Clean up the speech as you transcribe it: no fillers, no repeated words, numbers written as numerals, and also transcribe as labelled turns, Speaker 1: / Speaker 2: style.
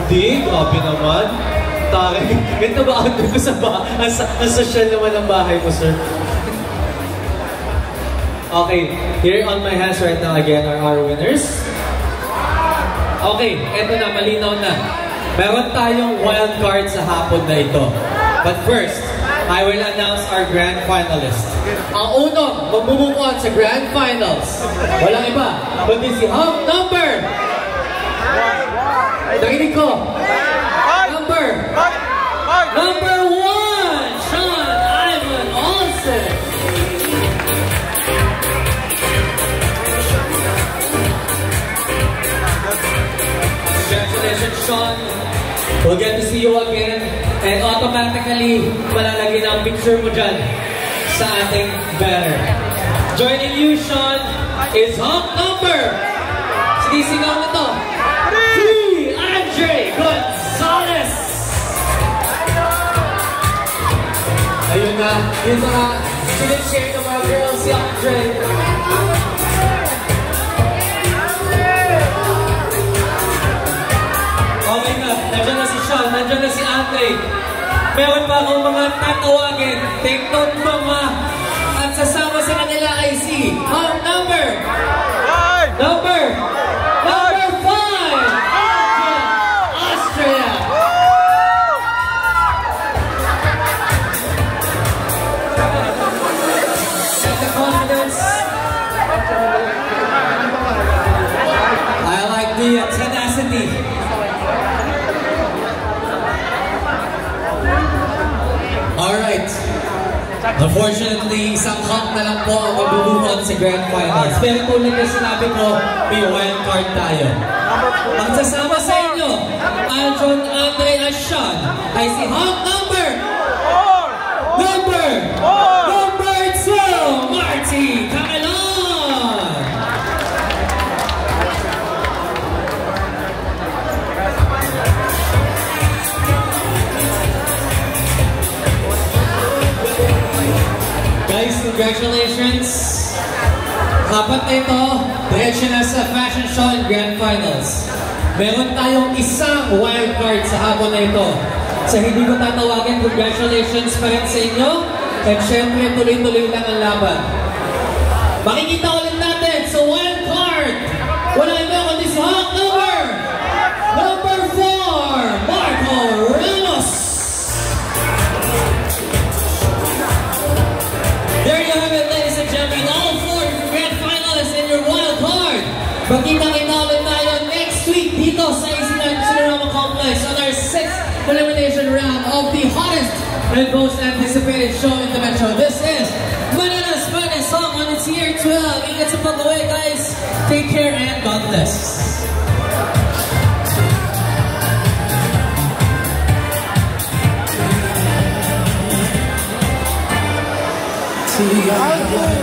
Speaker 1: Di, grabe naman. Tari, ganito ba ang dito sa bahay? Ang social naman ang bahay mo, sir. Okay, here on my hands right now again are our winners. Okay, eto na, malinaw na. Meron tayong wild card sa hapon na ito. But first, I will announce our grand finalists. Ang unang magbubukod sa grand finals, walang iba, kundi si Hawk number! Nakinig ko! Number 1, Sean Ivan Olsen! Congratulations, Sean! We'll get to see you again. And automatically, malalagay na ang picture mo dyan sa ating banner. Joining you, Sean, is Hawk number! Sinisigaw na to. Si Andre Gonzalez! Ayun na, yung mga sinishare ng mga girls si Andre. Okay na, nandiyan na si Sean, nandiyan na si Andre. Meron pa akong mga tatawagin. Take note mama. At sasama sa kanila ay si Hawk number 5! Austria! Set the confidence. I like the tenacity. Alright. Unfortunately, isang Hawk na lang po ang magbubukod sa Grand Finals. Pero tulad na sinabi ko, may wild card tayo. Ang sasama sa inyo, Aljon, Andre, at Sean, ay si Hawk number 2, Marty Camelon! Guys, congratulations! Apat na ito, diretso na sa fashion show and grand finals. Meron tayong isang wild card sa hapon na ito. Sa hindi ko tatawagin, congratulations pa rin sa inyo. At syempre, tuloy-tuloy lang ang laban. Makikita ulit natin sa wild card. Wala ito kundi si Hawk number 4, Marco Ramos! There you have it, ladies and gentlemen. All 4 grand finalists in your wild card. Magkita-kita ulit tayo next week dito sa Cinerama Complex on our 6th elimination round of the hottest and most anticipated show in the Metro. This is Manana's finest song on its year 12. Ingat sa pag-uwi, guys. Take care and God bless. See you guys.